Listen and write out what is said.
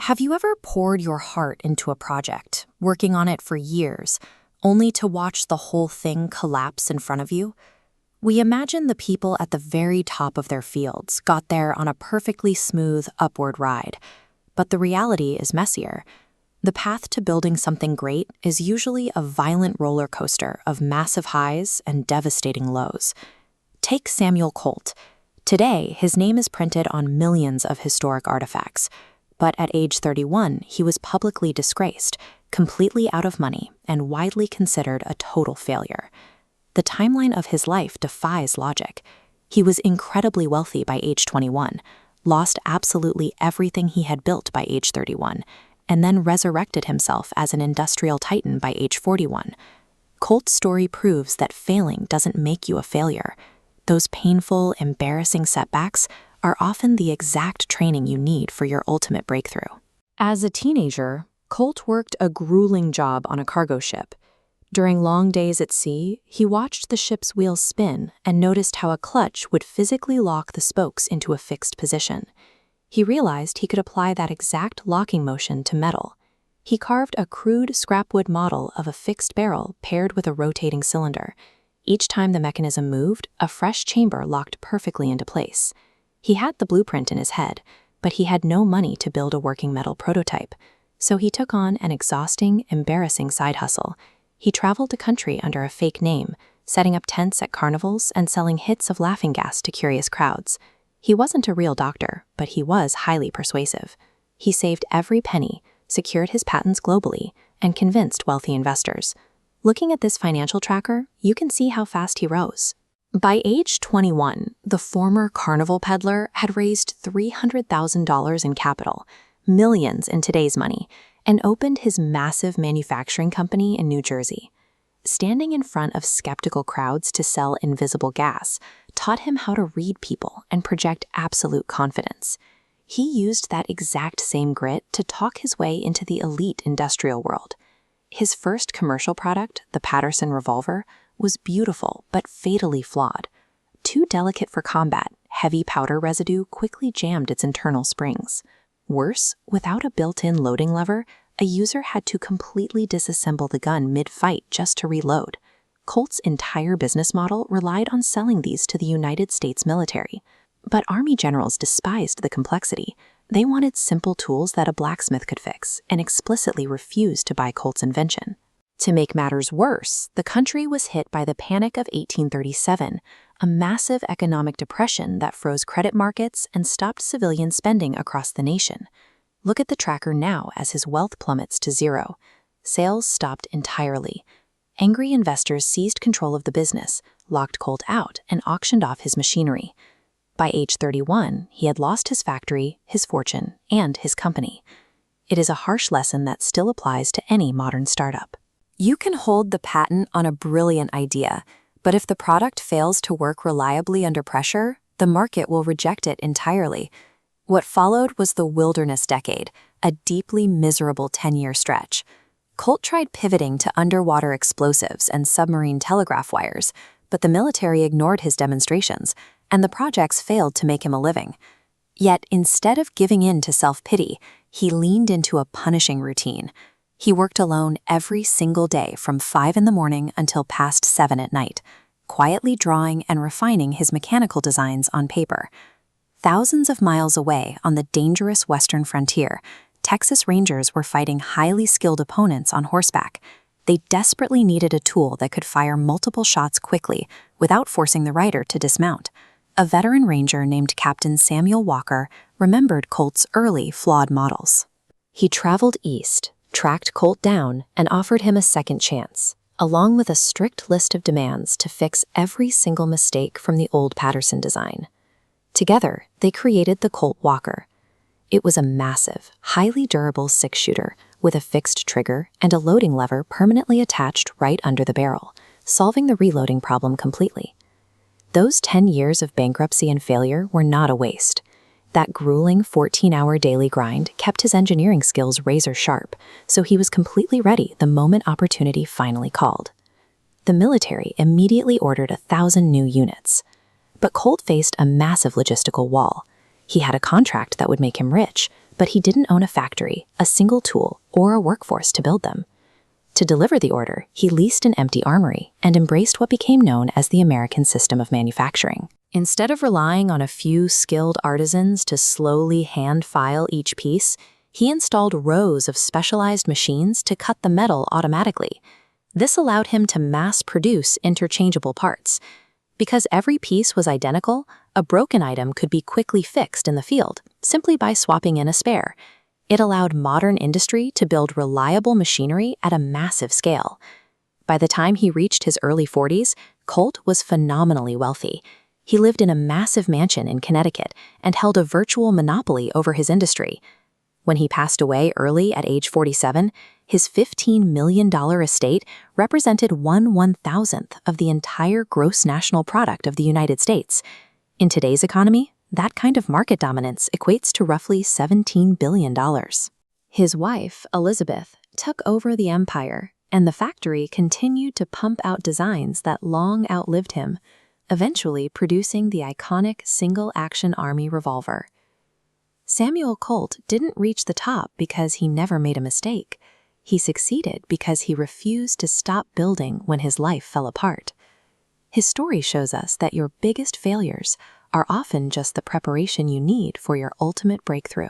Have you ever poured your heart into a project, working on it for years, only to watch the whole thing collapse in front of you? We imagine the people at the very top of their fields got there on a perfectly smooth upward ride, but the reality is messier. The path to building something great is usually a violent roller coaster of massive highs and devastating lows. Take Samuel Colt. Today, his name is printed on millions of historic artifacts. But at age 31, he was publicly disgraced, completely out of money, and widely considered a total failure. The timeline of his life defies logic. He was incredibly wealthy by age 21, lost absolutely everything he had built by age 31, and then resurrected himself as an industrial titan by age 41. Colt's story proves that failing doesn't make you a failure. Those painful, embarrassing setbacks are often the exact training you need for your ultimate breakthrough. As a teenager, Colt worked a grueling job on a cargo ship. During long days at sea, he watched the ship's wheels spin and noticed how a clutch would physically lock the spokes into a fixed position. He realized he could apply that exact locking motion to metal. He carved a crude scrapwood model of a fixed barrel paired with a rotating cylinder. Each time the mechanism moved, a fresh chamber locked perfectly into place. He had the blueprint in his head, but he had no money to build a working metal prototype, so he took on an exhausting, embarrassing side hustle. He traveled the country under a fake name, setting up tents at carnivals and selling hits of laughing gas to curious crowds. He wasn't a real doctor, but he was highly persuasive. He saved every penny, secured his patents globally, and convinced wealthy investors. Looking at this financial tracker, you can see how fast he rose. By age 21, the former carnival peddler had raised $300,000 in capital, millions in today's money, and opened his massive manufacturing company in New Jersey. Standing in front of skeptical crowds to sell invisible gas taught him how to read people and project absolute confidence. He used that exact same grit to talk his way into the elite industrial world. His first commercial product, the Patterson revolver, was beautiful but fatally flawed. Too delicate for combat, heavy powder residue quickly jammed its internal springs. Worse, without a built-in loading lever, a user had to completely disassemble the gun mid-fight just to reload. Colt's entire business model relied on selling these to the United States military. But Army generals despised the complexity. They wanted simple tools that a blacksmith could fix and explicitly refused to buy Colt's invention. To make matters worse, the country was hit by the Panic of 1837, a massive economic depression that froze credit markets and stopped civilian spending across the nation. Look at the tracker now as his wealth plummets to zero. Sales stopped entirely. Angry investors seized control of the business, locked Colt out, and auctioned off his machinery. By age 31, he had lost his factory, his fortune, and his company. It is a harsh lesson that still applies to any modern startup. You can hold the patent on a brilliant idea, but if the product fails to work reliably under pressure, the market will reject it entirely. What followed was the wilderness decade, a deeply miserable 10-year stretch. Colt tried pivoting to underwater explosives and submarine telegraph wires, but the military ignored his demonstrations, and the projects failed to make him a living. Yet, instead of giving in to self-pity, he leaned into a punishing routine. He worked alone every single day from 5 in the morning until past 7 at night, quietly drawing and refining his mechanical designs on paper. Thousands of miles away on the dangerous western frontier, Texas Rangers were fighting highly skilled opponents on horseback. They desperately needed a tool that could fire multiple shots quickly without forcing the rider to dismount. A veteran ranger named Captain Samuel Walker remembered Colt's early flawed models. He traveled east, tracked Colt down, and offered him a second chance, along with a strict list of demands to fix every single mistake from the old Patterson design. Together, they created the Colt Walker. It was a massive, highly durable six-shooter with a fixed trigger and a loading lever permanently attached right under the barrel, solving the reloading problem completely. Those 10 years of bankruptcy and failure were not a waste. That grueling 14-hour daily grind kept his engineering skills razor-sharp, so he was completely ready the moment opportunity finally called. The military immediately ordered 1,000 new units. But Colt faced a massive logistical wall. He had a contract that would make him rich, but he didn't own a factory, a single tool, or a workforce to build them. To deliver the order, he leased an empty armory and embraced what became known as the American system of manufacturing. Instead of relying on a few skilled artisans to slowly hand-file each piece, he installed rows of specialized machines to cut the metal automatically. This allowed him to mass-produce interchangeable parts. Because every piece was identical, a broken item could be quickly fixed in the field, simply by swapping in a spare. It allowed modern industry to build reliable machinery at a massive scale. By the time he reached his early 40s, Colt was phenomenally wealthy. He lived in a massive mansion in Connecticut and held a virtual monopoly over his industry. When he passed away early at age 47, his $15 million estate represented 1/1000th of the entire gross national product of the United States. In today's economy, that kind of market dominance equates to roughly $17 billion. His wife, Elizabeth, took over the empire, and the factory continued to pump out designs that long outlived him, eventually producing the iconic single-action army revolver. Samuel Colt didn't reach the top because he never made a mistake. He succeeded because he refused to stop building when his life fell apart. His story shows us that your biggest failures are often just the preparation you need for your ultimate breakthrough.